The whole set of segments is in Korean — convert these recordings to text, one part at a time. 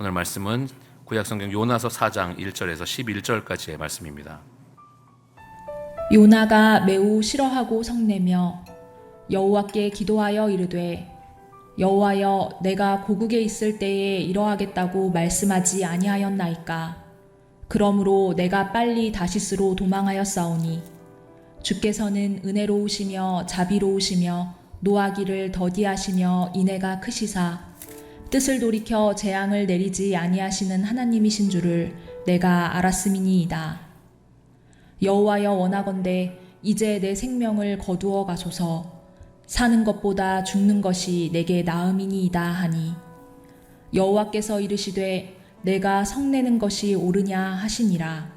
오늘 말씀은 구약성경 요나서 4장 1절에서 11절까지의 말씀입니다. 요나가 매우 싫어하고 성내며 여호와께 기도하여 이르되 여호와여 내가 고국에 있을 때에 이러하겠다고 말씀하지 아니하였나이까. 그러므로 내가 빨리 다시스로 도망하였사오니 주께서는 은혜로우시며 자비로우시며 노하기를 더디하시며 인애가 크시사 뜻을 돌이켜 재앙을 내리지 아니하시는 하나님이신 줄을 내가 알았음이니이다. 여호와여 원하건대 이제 내 생명을 거두어 가소서. 사는 것보다 죽는 것이 내게 나음이니이다 하니 여호와께서 이르시되 내가 성내는 것이 옳으냐 하시니라.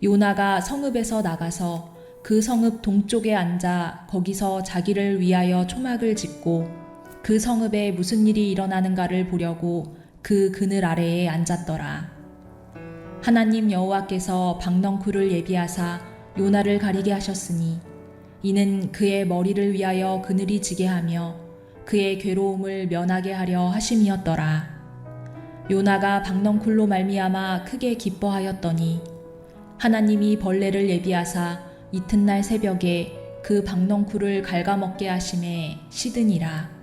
요나가 성읍에서 나가서 그 성읍 동쪽에 앉아 거기서 자기를 위하여 초막을 짓고 그 성읍에 무슨 일이 일어나는가를 보려고 그 그늘 아래에 앉았더라. 하나님 여호와께서 박넝쿨을 예비하사 요나를 가리게 하셨으니 이는 그의 머리를 위하여 그늘이 지게 하며 그의 괴로움을 면하게 하려 하심이었더라. 요나가 박넝쿨로 말미암아 크게 기뻐하였더니 하나님이 벌레를 예비하사 이튿날 새벽에 그 박넝쿨을 갉아먹게 하심에 시드니라.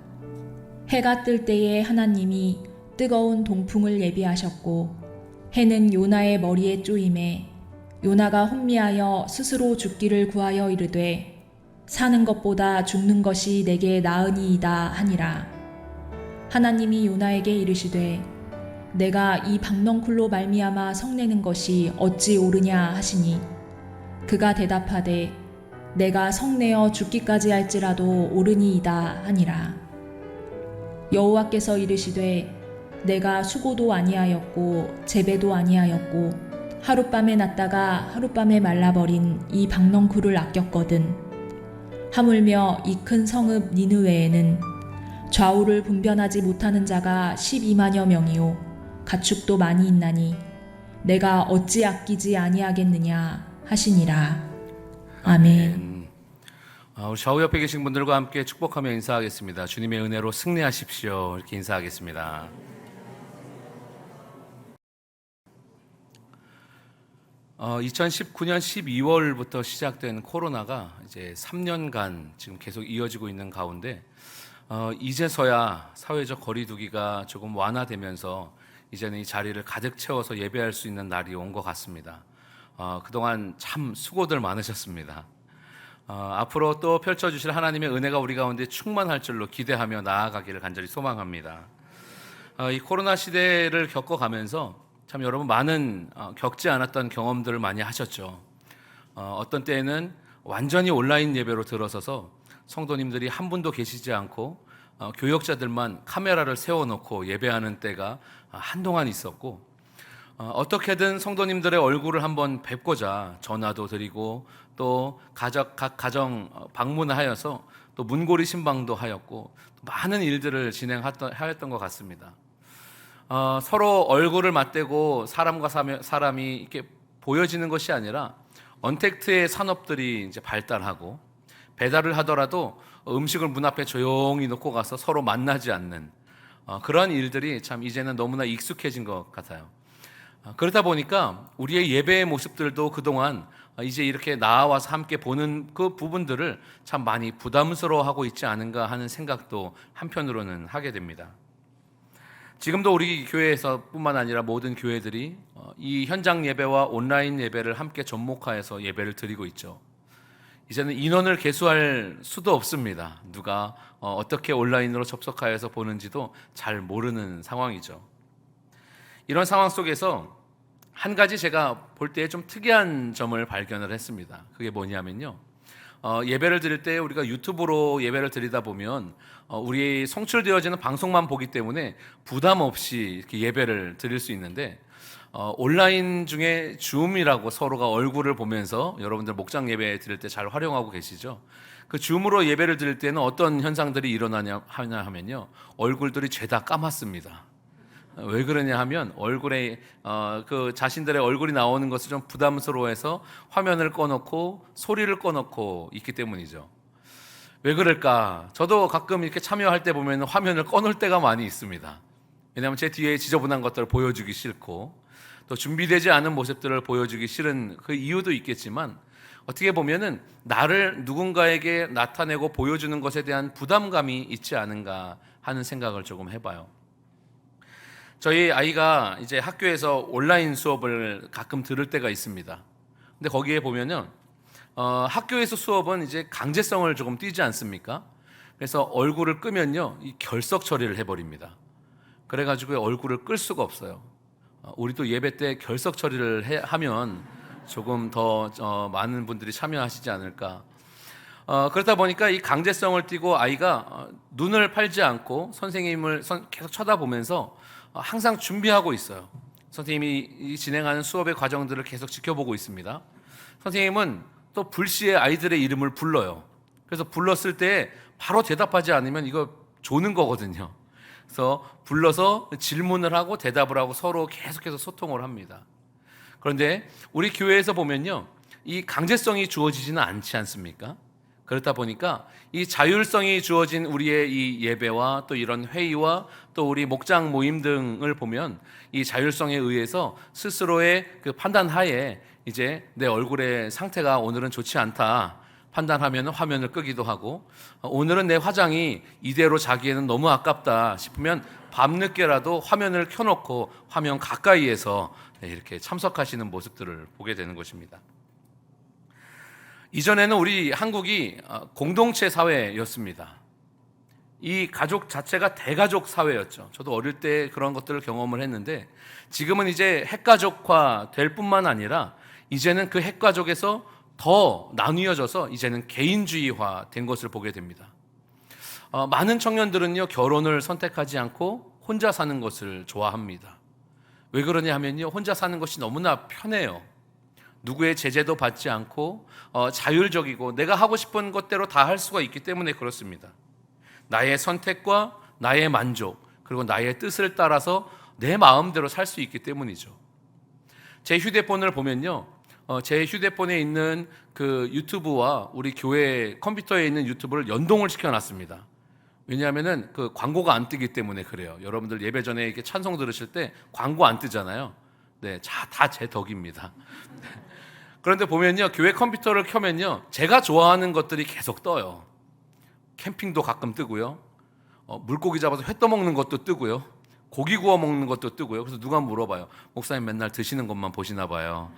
해가 뜰 때에 하나님이 뜨거운 동풍을 예비하셨고 해는 요나의 머리에 쪼임에 요나가 혼미하여 스스로 죽기를 구하여 이르되 사는 것보다 죽는 것이 내게 나으니이다 하니라. 하나님이 요나에게 이르시되 내가 이 박넝쿨로 말미암아 성내는 것이 어찌 옳으냐 하시니 그가 대답하되 내가 성내어 죽기까지 할지라도 옳으니이다 하니라. 여호와께서 이르시되 내가 수고도 아니하였고 재배도 아니하였고 하룻밤에 났다가 하룻밤에 말라버린 이 박넝쿨을 아꼈거든. 하물며 이 큰 성읍 니느웨에는 좌우를 분변하지 못하는 자가 12만여 명이요 가축도 많이 있나니 내가 어찌 아끼지 아니하겠느냐 하시니라. 아멘. 우리 좌우 옆에 계신 분들과 함께 축복하며 인사하겠습니다. 주님의 은혜로 승리하십시오. 이렇게 인사하겠습니다. 2019년 12월부터 시작된 코로나가 이제 3년간 지금 계속 이어지고 있는 가운데 이제서야 사회적 거리두기가 조금 완화되면서 이제는 이 자리를 가득 채워서 예배할 수 있는 날이 온 것 같습니다. 그동안 참 수고들 많으셨습니다. 앞으로 또 펼쳐주실 하나님의 은혜가 우리 가운데 충만할 줄로 기대하며 나아가기를 간절히 소망합니다. 이 코로나 시대를 겪어가면서 참 여러분 많은 겪지 않았던 경험들을 많이 하셨죠. 어떤 때에는 완전히 온라인 예배로 들어서서 성도님들이 한 분도 계시지 않고 교역자들만 카메라를 세워놓고 예배하는 때가 한동안 있었고, 어떻게든 성도님들의 얼굴을 한번 뵙고자 전화도 드리고 또 각 가정 방문하여서 또 문고리 신방도 하였고 많은 일들을 진행하였던 것 같습니다. 서로 얼굴을 맞대고 사람과 사람이 이렇게 보여지는 것이 아니라 언택트의 산업들이 이제 발달하고 배달을 하더라도 음식을 문 앞에 조용히 놓고 가서 서로 만나지 않는 그런 일들이 참 이제는 너무나 익숙해진 것 같아요. 그러다 보니까 우리의 예배의 모습들도 그동안 이제 이렇게 나와서 함께 보는 그 부분들을 참 많이 부담스러워하고 있지 않은가 하는 생각도 한편으로는 하게 됩니다. 지금도 우리 교회에서 뿐만 아니라 모든 교회들이 이 현장 예배와 온라인 예배를 함께 접목하여서 예배를 드리고 있죠. 이제는 인원을 계수할 수도 없습니다. 누가 어떻게 온라인으로 접속하여서 보는지도 잘 모르는 상황이죠. 이런 상황 속에서 한 가지 제가 볼 때 좀 특이한 점을 발견을 했습니다. 그게 뭐냐면요, 예배를 드릴 때 우리가 유튜브로 예배를 드리다 보면 우리 송출되어지는 방송만 보기 때문에 부담 없이 이렇게 예배를 드릴 수 있는데, 온라인 중에 줌이라고 서로가 얼굴을 보면서 여러분들 목장 예배 드릴 때 잘 활용하고 계시죠? 그 줌으로 예배를 드릴 때는 어떤 현상들이 일어나냐 하면요, 얼굴들이 죄다 까맣습니다. 왜 그러냐 하면 얼굴에 그 자신들의 얼굴이 나오는 것을 좀 부담스러워해서 화면을 꺼놓고 소리를 꺼놓고 있기 때문이죠. 왜 그럴까? 저도 가끔 이렇게 참여할 때 보면 화면을 꺼놓을 때가 많이 있습니다. 왜냐하면 제 뒤에 지저분한 것들을 보여주기 싫고 또 준비되지 않은 모습들을 보여주기 싫은 그 이유도 있겠지만 어떻게 보면은 나를 누군가에게 나타내고 보여주는 것에 대한 부담감이 있지 않은가 하는 생각을 조금 해봐요. 저희 아이가 이제 학교에서 온라인 수업을 가끔 들을 때가 있습니다. 근데 거기에 보면은 학교에서 수업은 이제 강제성을 조금 띠지 않습니까? 그래서 얼굴을 끄면요, 이 결석 처리를 해버립니다. 그래가지고 얼굴을 끌 수가 없어요. 우리도 예배 때 결석 처리를 하면 조금 더 많은 분들이 참여하시지 않을까. 그렇다 보니까 이 강제성을 띠고 아이가 눈을 팔지 않고 선생님을 계속 쳐다보면서 항상 준비하고 있어요. 선생님이 진행하는 수업의 과정들을 계속 지켜보고 있습니다. 선생님은 또 불시에 아이들의 이름을 불러요. 그래서 불렀을 때 바로 대답하지 않으면 이거 조는 거거든요. 그래서 불러서 질문을 하고 대답을 하고 서로 계속해서 소통을 합니다. 그런데 우리 교회에서 보면요, 이 강제성이 주어지지는 않지 않습니까? 그렇다 보니까 이 자율성이 주어진 우리의 이 예배와 또 이런 회의와 또 우리 목장 모임 등을 보면 이 자율성에 의해서 스스로의 그 판단하에 이제 내 얼굴의 상태가 오늘은 좋지 않다 판단하면 화면을 끄기도 하고, 오늘은 내 화장이 이대로 자기에는 너무 아깝다 싶으면 밤늦게라도 화면을 켜놓고 화면 가까이에서 이렇게 참석하시는 모습들을 보게 되는 것입니다. 이전에는 우리 한국이 공동체 사회였습니다. 이 가족 자체가 대가족 사회였죠. 저도 어릴 때 그런 것들을 경험을 했는데 지금은 이제 핵가족화 될 뿐만 아니라 이제는 그 핵가족에서 더 나뉘어져서 이제는 개인주의화 된 것을 보게 됩니다. 많은 청년들은요, 결혼을 선택하지 않고 혼자 사는 것을 좋아합니다. 왜 그러냐 하면요, 혼자 사는 것이 너무나 편해요. 누구의 제재도 받지 않고 자율적이고 내가 하고 싶은 것대로 다 할 수가 있기 때문에 그렇습니다. 나의 선택과 나의 만족 그리고 나의 뜻을 따라서 내 마음대로 살 수 있기 때문이죠. 제 휴대폰을 보면요, 제 휴대폰에 있는 그 유튜브와 우리 교회 컴퓨터에 있는 유튜브를 연동을 시켜놨습니다. 왜냐하면은 그 광고가 안 뜨기 때문에 그래요. 여러분들 예배 전에 이렇게 찬송 들으실 때 광고 안 뜨잖아요. 네, 다 제 덕입니다. 그런데 보면요, 교회 컴퓨터를 켜면요, 제가 좋아하는 것들이 계속 떠요. 캠핑도 가끔 뜨고요, 물고기 잡아서 회 떠먹는 것도 뜨고요, 고기 구워 먹는 것도 뜨고요. 그래서 누가 물어봐요. 목사님 맨날 드시는 것만 보시나 봐요.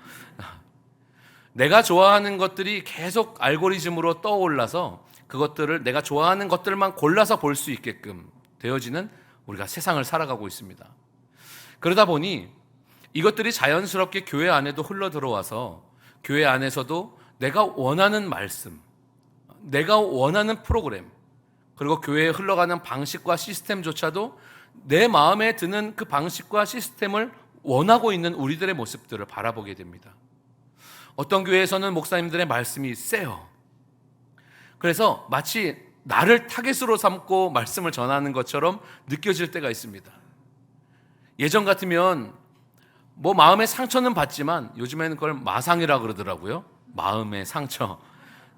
내가 좋아하는 것들이 계속 알고리즘으로 떠올라서 그것들을 내가 좋아하는 것들만 골라서 볼 수 있게끔 되어지는 우리가 세상을 살아가고 있습니다. 그러다 보니 이것들이 자연스럽게 교회 안에도 흘러 들어와서 교회 안에서도 내가 원하는 말씀, 내가 원하는 프로그램, 그리고 교회에 흘러가는 방식과 시스템조차도 내 마음에 드는 그 방식과 시스템을 원하고 있는 우리들의 모습들을 바라보게 됩니다. 어떤 교회에서는 목사님들의 말씀이 세요. 그래서 마치 나를 타겟으로 삼고 말씀을 전하는 것처럼 느껴질 때가 있습니다. 예전 같으면 뭐 마음의 상처는 받지만 요즘에는 그걸 마상이라 그러더라고요. 마음의 상처.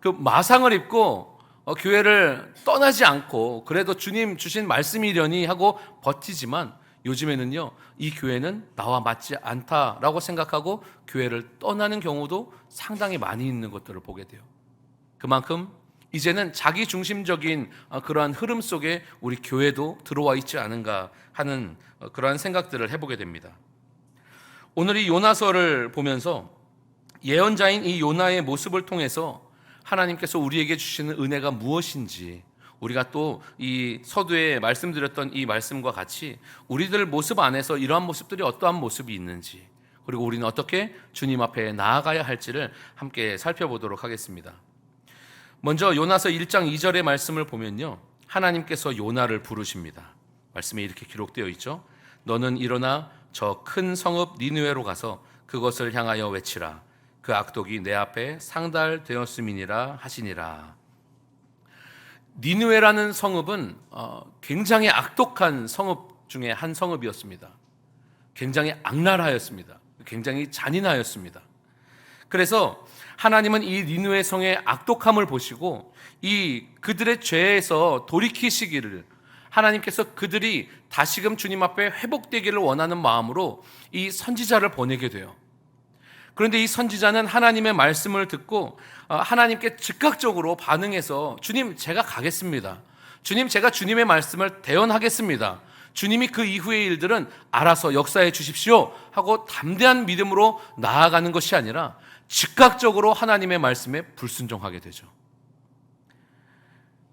그 마상을 입고 교회를 떠나지 않고 그래도 주님 주신 말씀이려니 하고 버티지만 요즘에는요, 이 교회는 나와 맞지 않다라고 생각하고 교회를 떠나는 경우도 상당히 많이 있는 것들을 보게 돼요. 그만큼 이제는 자기 중심적인 그러한 흐름 속에 우리 교회도 들어와 있지 않은가 하는 그러한 생각들을 해보게 됩니다. 오늘 이 요나서를 보면서 예언자인 이 요나의 모습을 통해서 하나님께서 우리에게 주시는 은혜가 무엇인지, 우리가 또 이 서두에 말씀드렸던 이 말씀과 같이 우리들 모습 안에서 이러한 모습들이 어떠한 모습이 있는지, 그리고 우리는 어떻게 주님 앞에 나아가야 할지를 함께 살펴보도록 하겠습니다. 먼저 요나서 1장 2절의 말씀을 보면요, 하나님께서 요나를 부르십니다. 말씀에 이렇게 기록되어 있죠. 너는 일어나 저 큰 성읍 니느웨로 가서 그것을 향하여 외치라. 그 악독이 내 앞에 상달되었음이니라 하시니라. 니느웨라는 성읍은 굉장히 악독한 성읍 중에 한 성읍이었습니다. 굉장히 악랄하였습니다. 굉장히 잔인하였습니다. 그래서 하나님은 이 니느웨 성의 악독함을 보시고 이 그들의 죄에서 돌이키시기를, 하나님께서 그들이 다시금 주님 앞에 회복되기를 원하는 마음으로 이 선지자를 보내게 돼요. 그런데 이 선지자는 하나님의 말씀을 듣고 하나님께 즉각적으로 반응해서 주님, 제가 가겠습니다. 주님, 제가 주님의 말씀을 대언하겠습니다. 주님이 그 이후의 일들은 알아서 역사해 주십시오 하고 담대한 믿음으로 나아가는 것이 아니라 즉각적으로 하나님의 말씀에 불순종하게 되죠.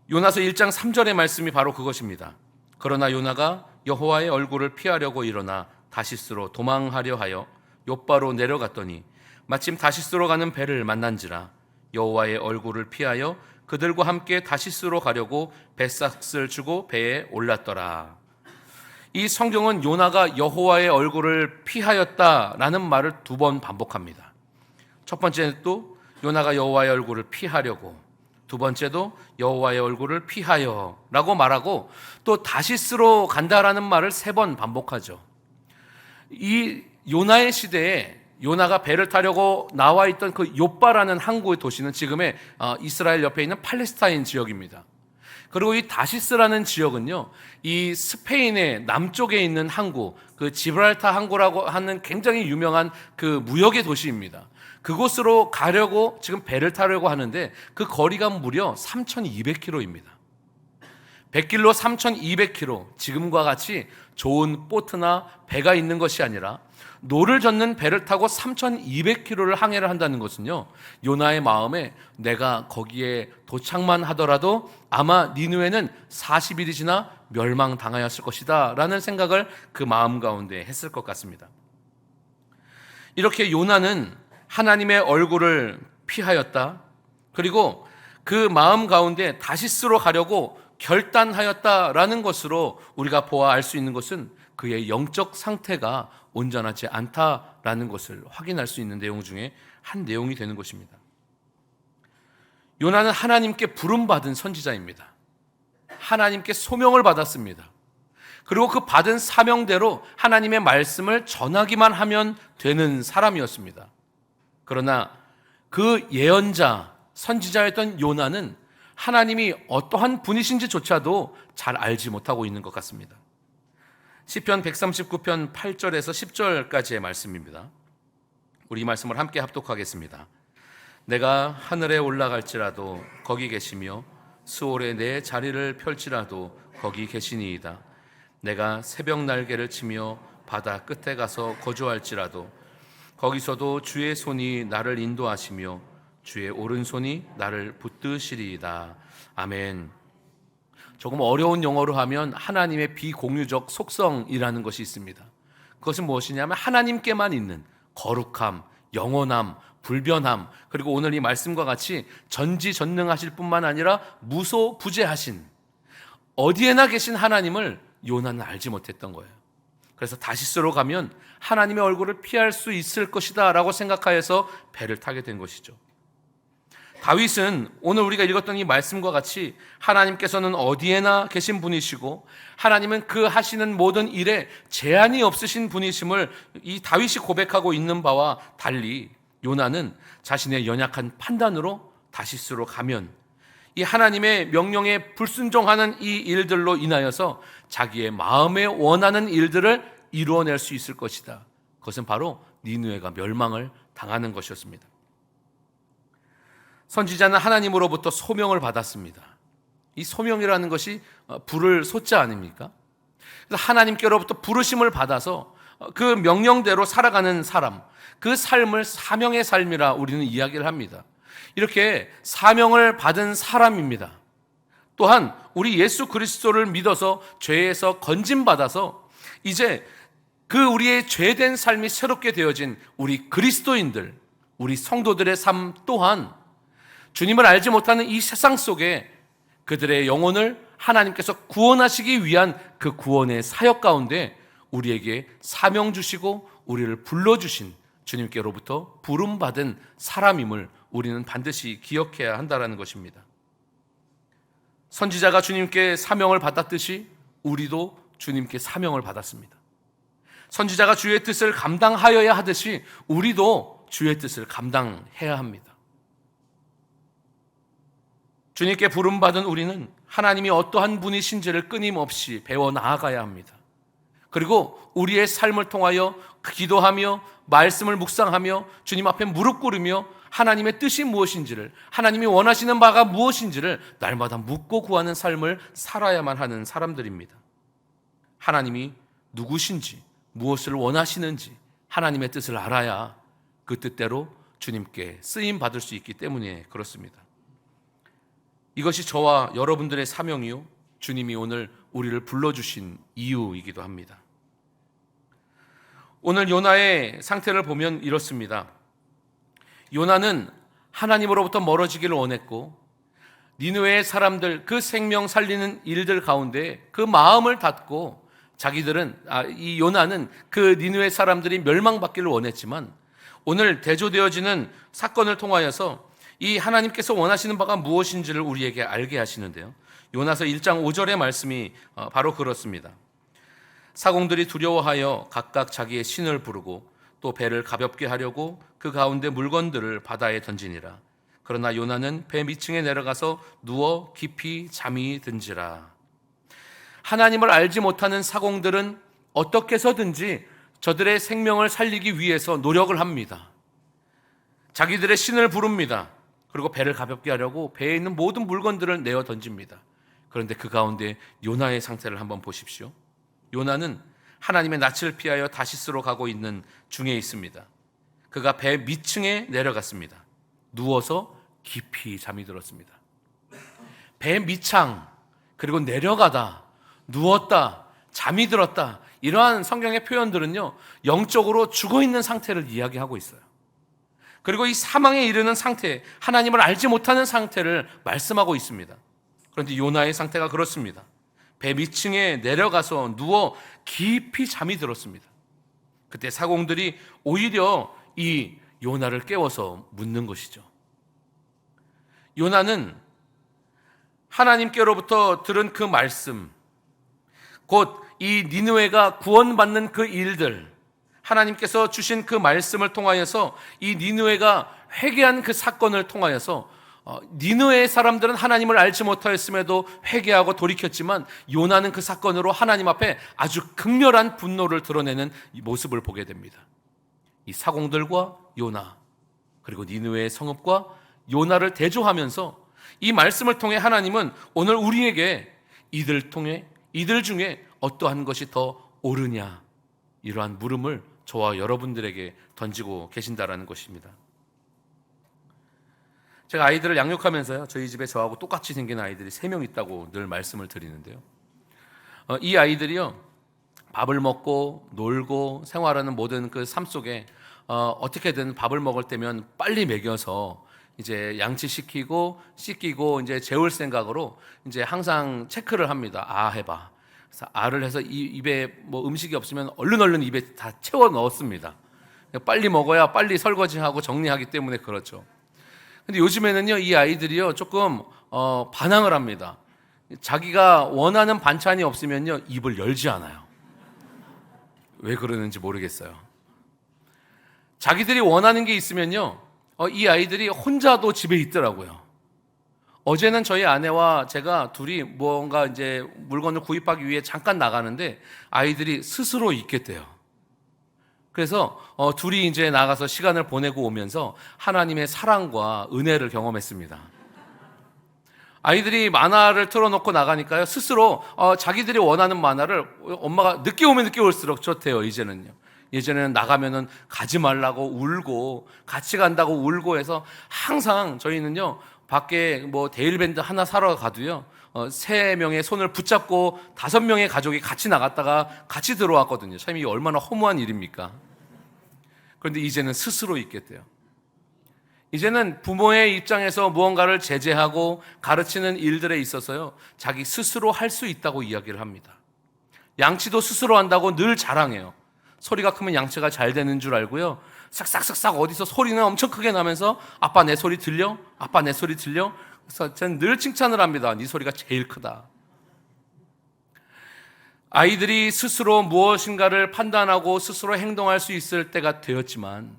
요나서 1장 3절의 말씀이 바로 그것입니다. 그러나 요나가 여호와의 얼굴을 피하려고 일어나 다시스로 도망하려 하여 욥바로 내려갔더니 마침 다시스로 가는 배를 만난지라 여호와의 얼굴을 피하여 그들과 함께 다시스로 가려고 뱃삭을 주고 배에 올랐더라. 이 성경은 요나가 여호와의 얼굴을 피하였다라는 말을 2번 반복합니다. 첫 번째도 요나가 여호와의 얼굴을 피하려고, 두 번째도 여호와의 얼굴을 피하여 라고 말하고 또 다시스로 간다라는 말을 3번 반복하죠. 이 요나의 시대에 요나가 배를 타려고 나와 있던 그 욥바라는 항구의 도시는 지금의 이스라엘 옆에 있는 팔레스타인 지역입니다. 그리고 이 다시스라는 지역은요, 이 스페인의 남쪽에 있는 항구, 그 지브랄타 항구라고 하는 굉장히 유명한 그 무역의 도시입니다. 그곳으로 가려고 지금 배를 타려고 하는데 그 거리가 무려 3,200km입니다. 100길로 3,200km, 지금과 같이 좋은 보트나 배가 있는 것이 아니라 노를 젓는 배를 타고 3,200km를 항해를 한다는 것은요, 요나의 마음에 내가 거기에 도착만 하더라도 아마 니느웨는 40일이 지나 멸망당하였을 것이다 라는 생각을 그 마음 가운데 했을 것 같습니다. 이렇게 요나는 하나님의 얼굴을 피하였다. 그리고 그 마음 가운데 다시스로 가려고 결단하였다라는 것으로 우리가 보아 알 수 있는 것은 그의 영적 상태가 온전하지 않다라는 것을 확인할 수 있는 내용 중에 한 내용이 되는 것입니다. 요나는 하나님께 부름받은 선지자입니다. 하나님께 소명을 받았습니다. 그리고 그 받은 사명대로 하나님의 말씀을 전하기만 하면 되는 사람이었습니다. 그러나 그 예언자, 선지자였던 요나는 하나님이 어떠한 분이신지조차도 잘 알지 못하고 있는 것 같습니다. 시편 139편 8절에서 10절까지의 말씀입니다. 우리 이 말씀을 함께 합독하겠습니다. 내가 하늘에 올라갈지라도 거기 계시며 수월에 내 자리를 펼지라도 거기 계시니이다. 내가 새벽 날개를 치며 바다 끝에 가서 거주할지라도 거기서도 주의 손이 나를 인도하시며 주의 오른손이 나를 붙드시리이다. 아멘. 조금 어려운 영어로 하면 하나님의 비공유적 속성이라는 것이 있습니다. 그것은 무엇이냐면 하나님께만 있는 거룩함, 영원함, 불변함, 그리고 오늘 이 말씀과 같이 전지전능하실 뿐만 아니라 무소부재하신, 어디에나 계신 하나님을 요나는 알지 못했던 거예요. 그래서 다시스로 가면 하나님의 얼굴을 피할 수 있을 것이다 라고 생각하여서 배를 타게 된 것이죠. 다윗은 오늘 우리가 읽었던 이 말씀과 같이 하나님께서는 어디에나 계신 분이시고 하나님은 그 하시는 모든 일에 제한이 없으신 분이심을 이 다윗이 고백하고 있는 바와 달리 요나는 자신의 연약한 판단으로 다시스로 가면 이 하나님의 명령에 불순종하는 이 일들로 인하여서 자기의 마음에 원하는 일들을 이루어낼 수 있을 것이다. 그것은 바로 니느웨가 멸망을 당하는 것이었습니다. 선지자는 하나님으로부터 소명을 받았습니다. 이 소명이라는 것이 부를 소자 아닙니까? 그래서 하나님께로부터 부르심을 받아서 그 명령대로 살아가는 사람, 그 삶을 사명의 삶이라 우리는 이야기를 합니다. 이렇게 사명을 받은 사람입니다. 또한 우리 예수 그리스도를 믿어서 죄에서 건짐받아서 이제 그 우리의 죄된 삶이 새롭게 되어진 우리 그리스도인들, 우리 성도들의 삶 또한 주님을 알지 못하는 이 세상 속에 그들의 영혼을 하나님께서 구원하시기 위한 그 구원의 사역 가운데 우리에게 사명 주시고 우리를 불러주신 주님께로부터 부름받은 사람임을 우리는 반드시 기억해야 한다는 것입니다. 선지자가 주님께 사명을 받았듯이 우리도 주님께 사명을 받았습니다. 선지자가 주의 뜻을 감당하여야 하듯이 우리도 주의 뜻을 감당해야 합니다. 주님께 부름받은 우리는 하나님이 어떠한 분이신지를 끊임없이 배워 나아가야 합니다. 그리고 우리의 삶을 통하여 기도하며 말씀을 묵상하며 주님 앞에 무릎 꿇으며 하나님의 뜻이 무엇인지를, 하나님이 원하시는 바가 무엇인지를 날마다 묻고 구하는 삶을 살아야만 하는 사람들입니다. 하나님이 누구신지, 무엇을 원하시는지 하나님의 뜻을 알아야 그 뜻대로 주님께 쓰임 받을 수 있기 때문에 그렇습니다. 이것이 저와 여러분들의 사명이요, 주님이 오늘 우리를 불러주신 이유이기도 합니다. 오늘 요나의 상태를 보면 이렇습니다. 요나는 하나님으로부터 멀어지기를 원했고 니느웨의 사람들, 그 생명 살리는 일들 가운데 그 마음을 닫고 이 요나는 그 니느웨 사람들이 멸망받기를 원했지만 오늘 대조되어지는 사건을 통하여서 이 하나님께서 원하시는 바가 무엇인지를 우리에게 알게 하시는데요. 요나서 1장 5절의 말씀이 바로 그렇습니다. 사공들이 두려워하여 각각 자기의 신을 부르고 또 배를 가볍게 하려고 그 가운데 물건들을 바다에 던지니라. 그러나 요나는 배 밑층에 내려가서 누워 깊이 잠이 든지라. 하나님을 알지 못하는 사공들은 어떻게 해서든지 저들의 생명을 살리기 위해서 노력을 합니다. 자기들의 신을 부릅니다. 그리고 배를 가볍게 하려고 배에 있는 모든 물건들을 내어 던집니다. 그런데 그 가운데 요나의 상태를 한번 보십시오. 요나는 하나님의 낯을 피하여 다시스로 가고 있는 중에 있습니다. 그가 배 밑층에 내려갔습니다. 누워서 깊이 잠이 들었습니다. 배 밑창, 그리고 내려가다, 누웠다, 잠이 들었다, 이러한 성경의 표현들은요, 영적으로 죽어있는 상태를 이야기하고 있어요. 그리고 이 사망에 이르는 상태, 하나님을 알지 못하는 상태를 말씀하고 있습니다. 그런데 요나의 상태가 그렇습니다. 배 밑층에 내려가서 누워 깊이 잠이 들었습니다. 그때 사공들이 오히려 이 요나를 깨워서 묻는 것이죠. 요나는 하나님께로부터 들은 그 말씀, 곧 이 니느웨가 구원받는 그 일들, 하나님께서 주신 그 말씀을 통하여서 이 니느웨가 회개한 그 사건을 통하여서 니느웨의 사람들은 하나님을 알지 못하였음에도 회개하고 돌이켰지만 요나는 그 사건으로 하나님 앞에 아주 극렬한 분노를 드러내는 이 모습을 보게 됩니다. 이 사공들과 요나, 그리고 니느웨의 성읍과 요나를 대조하면서 이 말씀을 통해 하나님은 오늘 우리에게 이들 중에 어떠한 것이 더 옳으냐, 이러한 물음을 저와 여러분들에게 던지고 계신다라는 것입니다. 제가 아이들을 양육하면서요, 저희 집에 저하고 똑같이 생긴 아이들이 3명 있다고 늘 말씀을 드리는데요, 이 아이들이요, 밥을 먹고 놀고 생활하는 모든 그 삶 속에 어떻게든 밥을 먹을 때면 빨리 먹여서 이제 양치시키고 씻기고 이제 재울 생각으로 이제 항상 체크를 합니다. 아 해봐. 그래서 아를 해서 입에 뭐 음식이 없으면 얼른 입에 다 채워 넣었습니다. 빨리 먹어야 빨리 설거지하고 정리하기 때문에 그렇죠. 근데 요즘에는요, 이 아이들이요 조금 반항을 합니다. 자기가 원하는 반찬이 없으면요 입을 열지 않아요. 왜 그러는지 모르겠어요. 자기들이 원하는 게 있으면요, 이 아이들이 혼자도 집에 있더라고요. 어제는 저희 아내와 제가 둘이 뭔가 이제 물건을 구입하기 위해 잠깐 나가는데 아이들이 스스로 있겠대요. 그래서 둘이 이제 나가서 시간을 보내고 오면서 하나님의 사랑과 은혜를 경험했습니다. 아이들이 만화를 틀어놓고 나가니까요, 스스로 자기들이 원하는 만화를 엄마가 늦게 오면 늦게 올수록 좋대요. 이제는요. 예전에는 나가면은 가지 말라고 울고 같이 간다고 울고 해서 항상 저희는요 밖에 뭐 데일밴드 하나 사러 가도요 3명의 손을 붙잡고 5명의 가족이 같이 나갔다가 같이 들어왔거든요. 참 이게 얼마나 허무한 일입니까? 그런데 이제는 스스로 있겠대요. 이제는 부모의 입장에서 무언가를 제재하고 가르치는 일들에 있어서요 자기 스스로 할 수 있다고 이야기를 합니다. 양치도 스스로 한다고 늘 자랑해요. 소리가 크면 양치가 잘 되는 줄 알고요, 싹싹싹싹 어디서 소리는 엄청 크게 나면서 아빠 내 소리 들려? 아빠 내 소리 들려? 그래서 저는 늘 칭찬을 합니다. 네 소리가 제일 크다. 아이들이 스스로 무엇인가를 판단하고 스스로 행동할 수 있을 때가 되었지만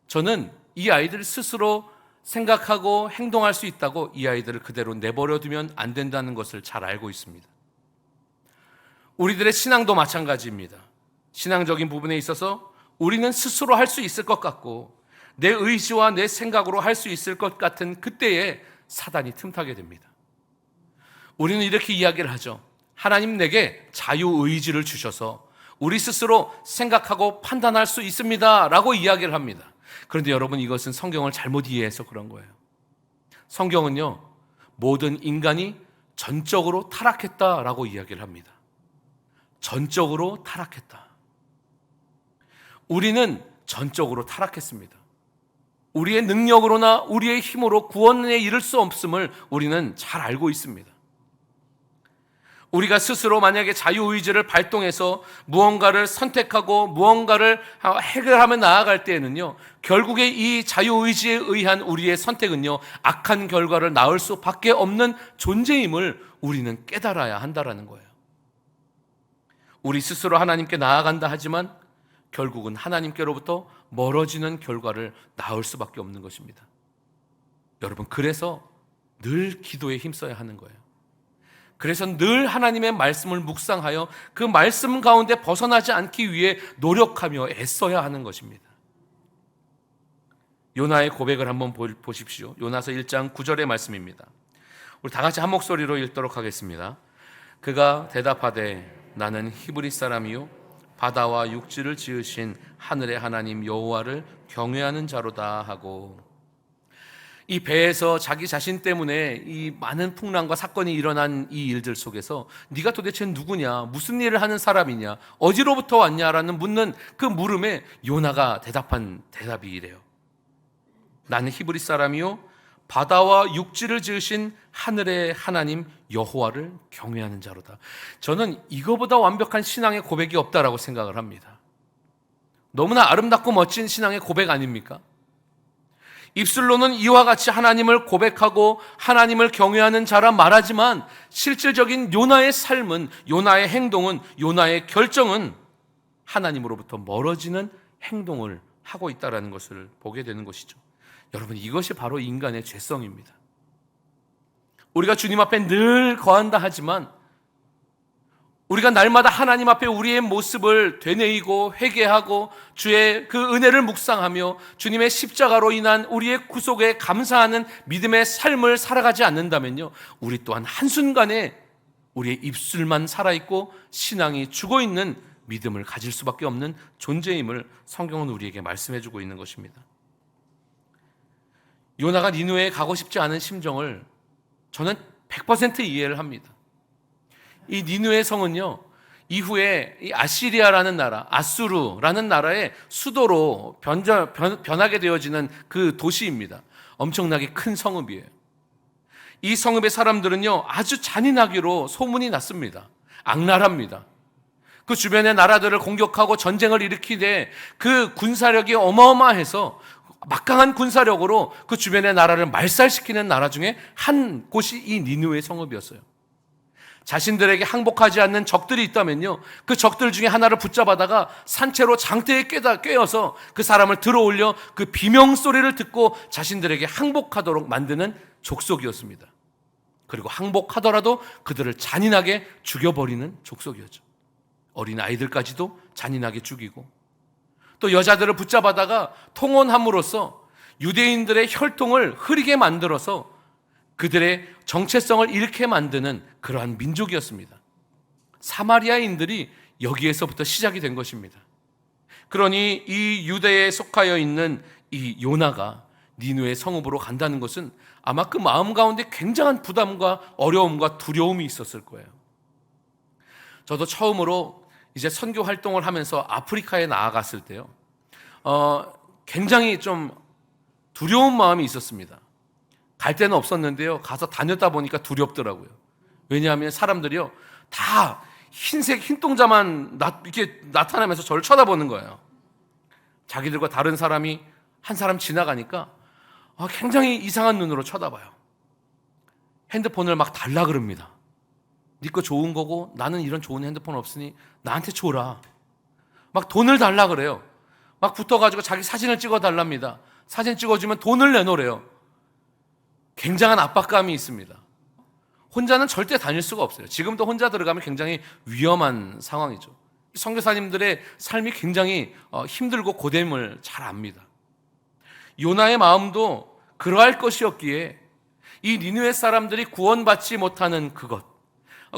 저는 이 아이들 스스로 생각하고 행동할 수 있다고 이 아이들을 그대로 내버려 두면 안 된다는 것을 잘 알고 있습니다. 우리들의 신앙도 마찬가지입니다. 신앙적인 부분에 있어서 우리는 스스로 할 수 있을 것 같고 내 의지와 내 생각으로 할 수 있을 것 같은 그때에 사단이 틈타게 됩니다. 우리는 이렇게 이야기를 하죠. 하나님 내게 자유의지를 주셔서 우리 스스로 생각하고 판단할 수 있습니다 라고 이야기를 합니다. 그런데 여러분, 이것은 성경을 잘못 이해해서 그런 거예요. 성경은요, 모든 인간이 전적으로 타락했다라고 이야기를 합니다. 전적으로 타락했다. 우리는 전적으로 타락했습니다. 우리의 능력으로나 우리의 힘으로 구원에 이를 수 없음을 우리는 잘 알고 있습니다. 우리가 스스로 만약에 자유의지를 발동해서 무언가를 선택하고 무언가를 해결하며 나아갈 때에는요, 결국에 이 자유의지에 의한 우리의 선택은요, 악한 결과를 낳을 수밖에 없는 존재임을 우리는 깨달아야 한다라는 거예요. 우리 스스로 하나님께 나아간다 하지만 결국은 하나님께로부터 멀어지는 결과를 낳을 수밖에 없는 것입니다. 여러분, 그래서 늘 기도에 힘써야 하는 거예요. 그래서 늘 하나님의 말씀을 묵상하여 그 말씀 가운데 벗어나지 않기 위해 노력하며 애써야 하는 것입니다. 요나의 고백을 한번 보십시오. 요나서 1장 9절의 말씀입니다. 우리 다 같이 한 목소리로 읽도록 하겠습니다. 그가 대답하되 나는 히브리 사람이요 바다와 육지를 지으신 하늘의 하나님 여호와를 경외하는 자로다 하고, 이 배에서 자기 자신 때문에 이 많은 풍랑과 사건이 일어난 이 일들 속에서 네가 도대체 누구냐, 무슨 일을 하는 사람이냐, 어디로부터 왔냐라는 묻는 그 물음에 요나가 대답한 대답이 이래요. 나는 히브리 사람이요 바다와 육지를 지으신 하늘의 하나님 여호와를 경외하는 자로다. 저는 이거보다 완벽한 신앙의 고백이 없다라고 생각을 합니다. 너무나 아름답고 멋진 신앙의 고백 아닙니까? 입술로는 이와 같이 하나님을 고백하고 하나님을 경외하는 자라 말하지만 실질적인 요나의 삶은, 요나의 행동은, 요나의 결정은 하나님으로부터 멀어지는 행동을 하고 있다는 것을 보게 되는 것이죠. 여러분, 이것이 바로 인간의 죄성입니다. 우리가 주님 앞에 늘 거한다 하지만 우리가 날마다 하나님 앞에 우리의 모습을 되뇌이고 회개하고 주의 그 은혜를 묵상하며 주님의 십자가로 인한 우리의 구속에 감사하는 믿음의 삶을 살아가지 않는다면요, 우리 또한 한순간에 우리의 입술만 살아있고 신앙이 죽어있는 믿음을 가질 수밖에 없는 존재임을 성경은 우리에게 말씀해주고 있는 것입니다. 요나가 니느웨에 가고 싶지 않은 심정을 저는 100% 이해를 합니다. 이 니느웨 성은요, 이후에 이 아시리아라는 나라, 아수르라는 나라의 수도로 변하게 되어지는 그 도시입니다. 엄청나게 큰 성읍이에요. 이 성읍의 사람들은요, 아주 잔인하기로 소문이 났습니다. 악랄합니다. 그 주변의 나라들을 공격하고 전쟁을 일으키되 그 군사력이 어마어마해서 막강한 군사력으로 그 주변의 나라를 말살시키는 나라 중에 한 곳이 이 니느웨 성읍이었어요. 자신들에게 항복하지 않는 적들이 있다면요, 그 적들 중에 하나를 붙잡아다가 산채로 장대에 꿰어서 그 사람을 들어올려 그 비명소리를 듣고 자신들에게 항복하도록 만드는 족속이었습니다. 그리고 항복하더라도 그들을 잔인하게 죽여버리는 족속이었죠. 어린 아이들까지도 잔인하게 죽이고, 또 여자들을 붙잡아다가 통혼함으로써 유대인들의 혈통을 흐리게 만들어서 그들의 정체성을 잃게 만드는 그러한 민족이었습니다. 사마리아인들이 여기에서부터 시작이 된 것입니다. 그러니 이 유대에 속하여 있는 이 요나가 니느웨 성읍으로 간다는 것은 아마 그 마음 가운데 굉장한 부담과 어려움과 두려움이 있었을 거예요. 저도 처음으로 이제 선교 활동을 하면서 아프리카에 나아갔을 때요, 굉장히 좀 두려운 마음이 있었습니다. 갈 데는 없었는데요, 가서 다녔다 보니까 두렵더라고요. 왜냐하면 사람들이요, 다 흰색 흰동자만 이렇게 나타나면서 저를 쳐다보는 거예요. 자기들과 다른 사람이 한 사람 지나가니까 굉장히 이상한 눈으로 쳐다봐요. 핸드폰을 막 달라 그럽니다. 네 거 좋은 거고 나는 이런 좋은 핸드폰 없으니 나한테 줘라. 막 돈을 달라 그래요. 막 붙어가지고 자기 사진을 찍어 달랍니다. 사진 찍어주면 돈을 내놓으래요. 굉장한 압박감이 있습니다. 혼자는 절대 다닐 수가 없어요. 지금도 혼자 들어가면 굉장히 위험한 상황이죠. 선교사님들의 삶이 굉장히 힘들고 고됨을 잘 압니다. 요나의 마음도 그러할 것이었기에 이 니느웨 사람들이 구원받지 못하는 그것,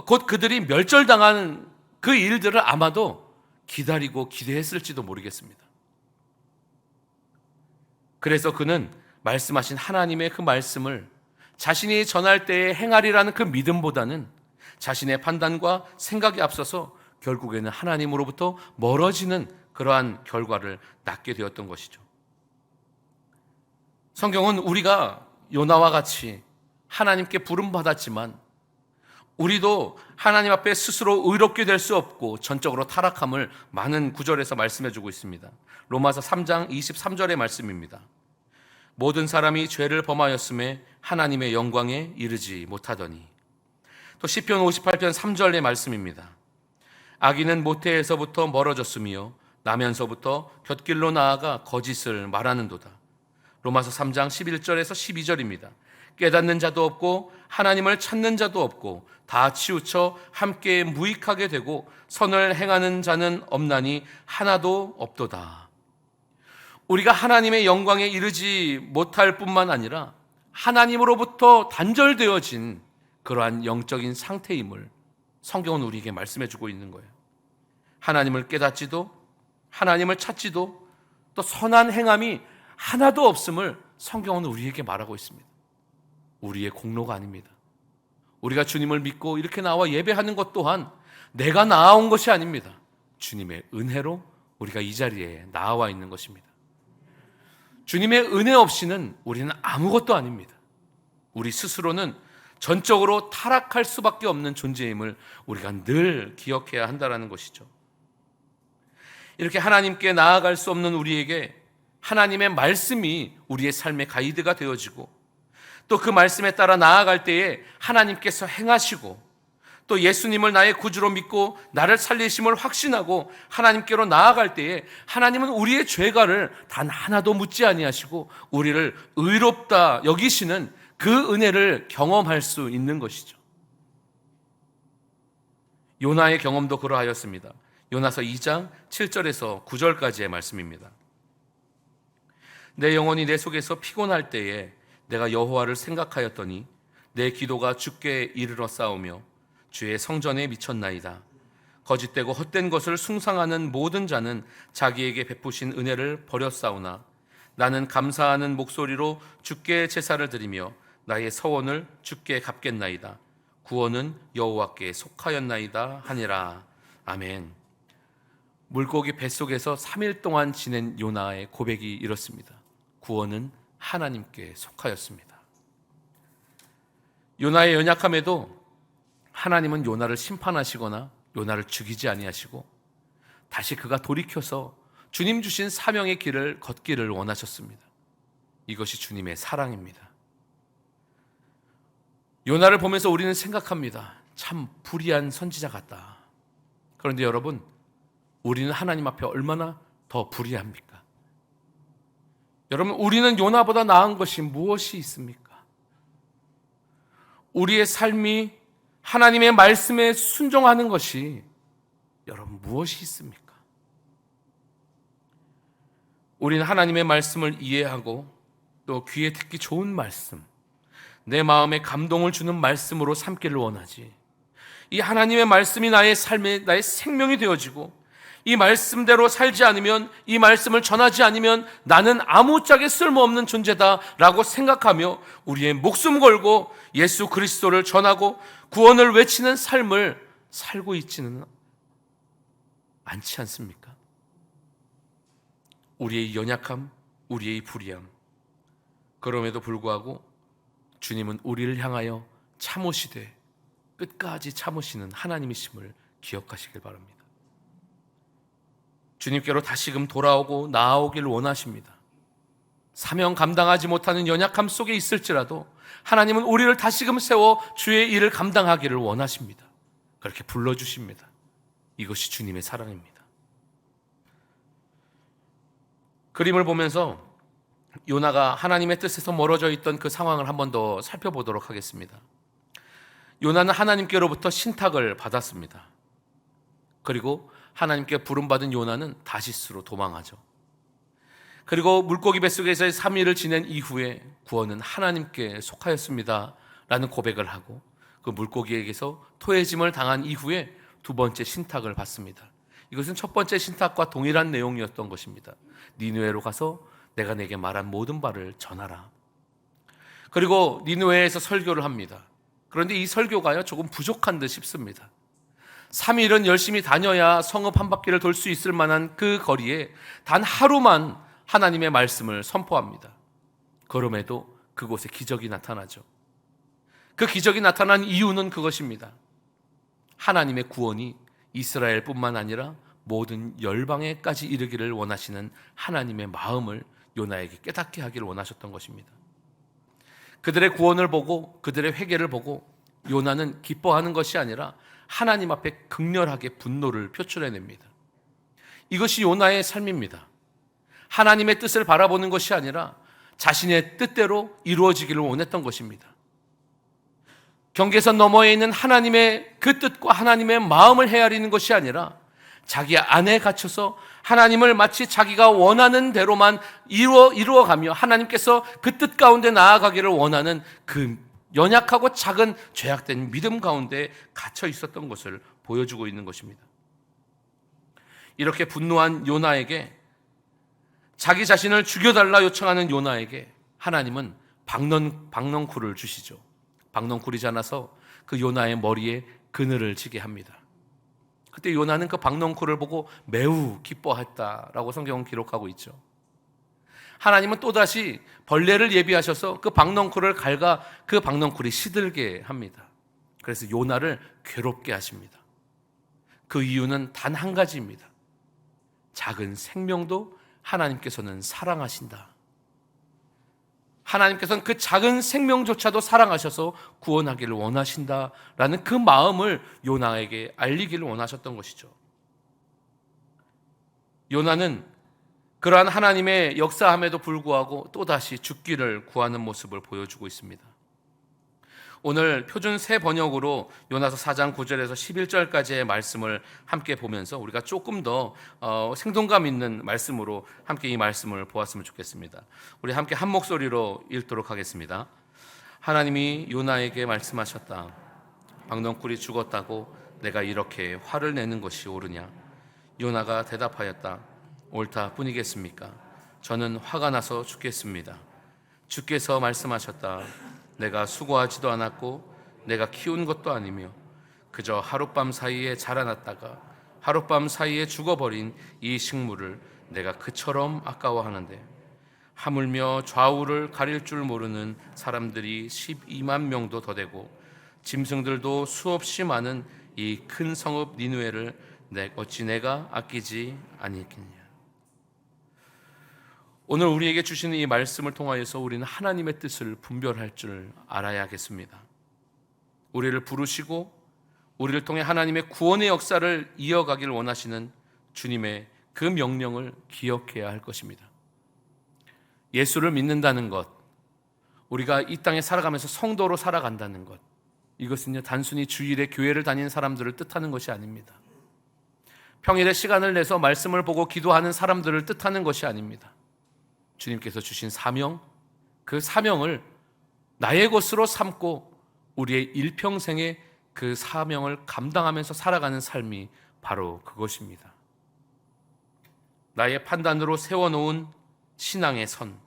곧 그들이 멸절당하는 그 일들을 아마도 기다리고 기대했을지도 모르겠습니다. 그래서 그는 말씀하신 하나님의 그 말씀을 자신이 전할 때에 행하리라는 그 믿음보다는 자신의 판단과 생각이 앞서서 결국에는 하나님으로부터 멀어지는 그러한 결과를 낳게 되었던 것이죠. 성경은 우리가 요나와 같이 하나님께 부름받았지만 우리도 하나님 앞에 스스로 의롭게 될 수 없고 전적으로 타락함을 많은 구절에서 말씀해 주고 있습니다. 로마서 3장 23절의 말씀입니다. 모든 사람이 죄를 범하였음에 하나님의 영광에 이르지 못하더니. 또 시편 58편 3절의 말씀입니다. 악인은 모태에서부터 멀어졌으며 나면서부터 곁길로 나아가 거짓을 말하는도다. 로마서 3장 11절에서 12절입니다. 깨닫는 자도 없고 하나님을 찾는 자도 없고 다 치우쳐 함께 무익하게 되고 선을 행하는 자는 없나니 하나도 없도다. 우리가 하나님의 영광에 이르지 못할 뿐만 아니라 하나님으로부터 단절되어진 그러한 영적인 상태임을 성경은 우리에게 말씀해 주고 있는 거예요. 하나님을 깨닫지도 하나님을 찾지도 또 선한 행함이 하나도 없음을 성경은 우리에게 말하고 있습니다. 우리의 공로가 아닙니다. 우리가 주님을 믿고 이렇게 나와 예배하는 것 또한 내가 나아온 것이 아닙니다. 주님의 은혜로 우리가 이 자리에 나와 있는 것입니다. 주님의 은혜 없이는 우리는 아무것도 아닙니다. 우리 스스로는 전적으로 타락할 수밖에 없는 존재임을 우리가 늘 기억해야 한다는 것이죠. 이렇게 하나님께 나아갈 수 없는 우리에게 하나님의 말씀이 우리의 삶의 가이드가 되어지고 또 그 말씀에 따라 나아갈 때에 하나님께서 행하시고 또 예수님을 나의 구주로 믿고 나를 살리심을 확신하고 하나님께로 나아갈 때에 하나님은 우리의 죄가를 단 하나도 묻지 아니하시고 우리를 의롭다 여기시는 그 은혜를 경험할 수 있는 것이죠. 요나의 경험도 그러하였습니다. 요나서 2장 7절에서 9절까지의 말씀입니다. 내 영혼이 내 속에서 피곤할 때에 내가 여호와를 생각하였더니 내 기도가 주께 이르러 싸우며 주의 성전에 미쳤나이다. 거짓되고 헛된 것을 숭상하는 모든 자는 자기에게 베푸신 은혜를 버렸사오나 나는 감사하는 목소리로 주께 제사를 드리며 나의 서원을 주께 갚겠나이다. 구원은 여호와께 속하였나이다 하니라. 아멘. 물고기 뱃속에서 3일 동안 지낸 요나의 고백이 이렇습니다. 구원은 하나님께 속하였습니다. 요나의 연약함에도 하나님은 요나를 심판하시거나 요나를 죽이지 아니하시고 다시 그가 돌이켜서 주님 주신 사명의 길을 걷기를 원하셨습니다. 이것이 주님의 사랑입니다. 요나를 보면서 우리는 생각합니다. 참 불의한 선지자 같다. 그런데 여러분, 우리는 하나님 앞에 얼마나 더 불의합니까? 여러분, 우리는 요나보다 나은 것이 무엇이 있습니까? 우리의 삶이 하나님의 말씀에 순종하는 것이 여러분 무엇이 있습니까? 우리는 하나님의 말씀을 이해하고 또 귀에 듣기 좋은 말씀, 내 마음에 감동을 주는 말씀으로 삼기를 원하지. 이 하나님의 말씀이 나의 삶에 나의 생명이 되어지고 이 말씀대로 살지 않으면, 이 말씀을 전하지 않으면 나는 아무짝에 쓸모없는 존재다라고 생각하며 우리의 목숨 걸고 예수 그리스도를 전하고 구원을 외치는 삶을 살고 있지는 않지 않습니까? 우리의 연약함, 우리의 불의함, 그럼에도 불구하고 주님은 우리를 향하여 참으시되 끝까지 참으시는 하나님이심을 기억하시길 바랍니다. 주님께로 다시금 돌아오고 나아오길 원하십니다. 사명 감당하지 못하는 연약함 속에 있을지라도 하나님은 우리를 다시금 세워 주의 일을 감당하기를 원하십니다. 그렇게 불러주십니다. 이것이 주님의 사랑입니다. 그림을 보면서 요나가 하나님의 뜻에서 멀어져 있던 그 상황을 한 번 더 살펴보도록 하겠습니다. 요나는 하나님께로부터 신탁을 받았습니다. 그리고 하나님께 부름받은 요나는 다시스로 도망하죠. 그리고 물고기 뱃속에서의 3일을 지낸 이후에 구원은 하나님께 속하였습니다 라는 고백을 하고 그 물고기에게서 토해짐을 당한 이후에 두 번째 신탁을 받습니다. 이것은 첫 번째 신탁과 동일한 내용이었던 것입니다. 니느웨로 가서 내가 내게 말한 모든 바를 전하라. 그리고 니느웨에서 설교를 합니다. 그런데 이 설교가요 조금 부족한 듯 싶습니다. 3일은 열심히 다녀야 성읍 한 바퀴를 돌 수 있을 만한 그 거리에 단 하루만 하나님의 말씀을 선포합니다. 그럼에도 그곳에 기적이 나타나죠. 그 기적이 나타난 이유는 그것입니다. 하나님의 구원이 이스라엘뿐만 아니라 모든 열방에까지 이르기를 원하시는 하나님의 마음을 요나에게 깨닫게 하기를 원하셨던 것입니다. 그들의 구원을 보고 그들의 회개를 보고 요나는 기뻐하는 것이 아니라 하나님 앞에 극렬하게 분노를 표출해냅니다. 이것이 요나의 삶입니다. 하나님의 뜻을 바라보는 것이 아니라 자신의 뜻대로 이루어지기를 원했던 것입니다. 경계선 너머에 있는 하나님의 그 뜻과 하나님의 마음을 헤아리는 것이 아니라 자기 안에 갇혀서 하나님을 마치 자기가 원하는 대로만 이루어가며 하나님께서 그 뜻 가운데 나아가기를 원하는 그 연약하고 작은 죄악된 믿음 가운데 갇혀 있었던 것을 보여주고 있는 것입니다. 이렇게 분노한 요나에게, 자기 자신을 죽여달라 요청하는 요나에게 하나님은 박넝쿨을 주시죠. 박넝쿨이 자라서 그 요나의 머리에 그늘을 지게 합니다. 그때 요나는 그 박넝쿨을 보고 매우 기뻐했다라고 성경은 기록하고 있죠. 하나님은 또다시 벌레를 예비하셔서 그 박넝쿨을 갉아 그 박넝쿨이 시들게 합니다. 그래서 요나를 괴롭게 하십니다. 그 이유는 단 한 가지입니다. 작은 생명도 하나님께서는 사랑하신다. 하나님께서는 그 작은 생명조차도 사랑하셔서 구원하기를 원하신다라는 그 마음을 요나에게 알리기를 원하셨던 것이죠. 요나는 그러한 하나님의 역사함에도 불구하고 또다시 죽기를 구하는 모습을 보여주고 있습니다. 오늘 표준 새 번역으로 요나서 4장 9절에서 11절까지의 말씀을 함께 보면서 우리가 조금 더 생동감 있는 말씀으로 함께 이 말씀을 보았으면 좋겠습니다. 우리 함께 한 목소리로 읽도록 하겠습니다. 하나님이 요나에게 말씀하셨다. 박넝쿨이 죽었다고 내가 이렇게 화를 내는 것이 옳으냐? 요나가 대답하였다. 옳다 뿐이겠습니까? 저는 화가 나서 죽겠습니다. 주께서 말씀하셨다. 내가 수고하지도 않았고 내가 키운 것도 아니며 그저 하룻밤 사이에 자라났다가 하룻밤 사이에 죽어버린 이 식물을 내가 그처럼 아까워하는데 하물며 좌우를 가릴 줄 모르는 사람들이 12만 명도 더 되고 짐승들도 수없이 많은 이 큰 성읍 니느웨를 어찌 내가 아끼지 아니겠느냐. 오늘 우리에게 주시는 이 말씀을 통하여서 우리는 하나님의 뜻을 분별할 줄 알아야겠습니다. 우리를 부르시고 우리를 통해 하나님의 구원의 역사를 이어가기를 원하시는 주님의 그 명령을 기억해야 할 것입니다. 예수를 믿는다는 것, 우리가 이 땅에 살아가면서 성도로 살아간다는 것, 이것은요 단순히 주일에 교회를 다니는 사람들을 뜻하는 것이 아닙니다. 평일에 시간을 내서 말씀을 보고 기도하는 사람들을 뜻하는 것이 아닙니다. 주님께서 주신 사명, 그 사명을 나의 것으로 삼고 우리의 일평생에 그 사명을 감당하면서 살아가는 삶이 바로 그것입니다. 나의 판단으로 세워놓은 신앙의 선,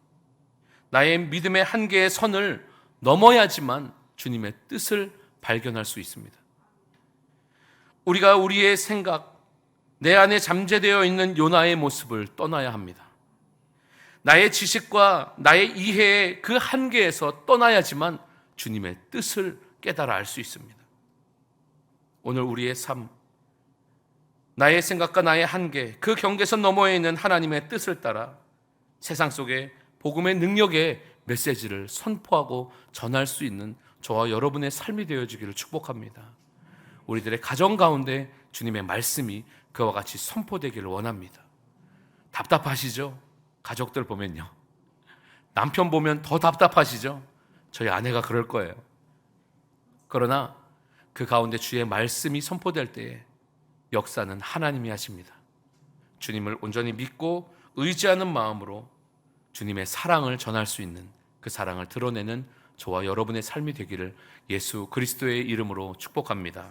나의 믿음의 한계의 선을 넘어야지만 주님의 뜻을 발견할 수 있습니다. 우리가 우리의 생각, 내 안에 잠재되어 있는 요나의 모습을 떠나야 합니다. 나의 지식과 나의 이해의 그 한계에서 떠나야지만 주님의 뜻을 깨달아 알 수 있습니다. 오늘 우리의 삶, 나의 생각과 나의 한계, 그 경계선 너머에 있는 하나님의 뜻을 따라 세상 속에 복음의 능력의 메시지를 선포하고 전할 수 있는 저와 여러분의 삶이 되어지기를 축복합니다. 우리들의 가정 가운데 주님의 말씀이 그와 같이 선포되기를 원합니다. 답답하시죠? 가족들 보면요, 남편 보면 더 답답하시죠? 저희 아내가 그럴 거예요. 그러나 그 가운데 주의 말씀이 선포될 때에 역사는 하나님이 하십니다. 주님을 온전히 믿고 의지하는 마음으로 주님의 사랑을 전할 수 있는, 그 사랑을 드러내는 저와 여러분의 삶이 되기를 예수 그리스도의 이름으로 축복합니다.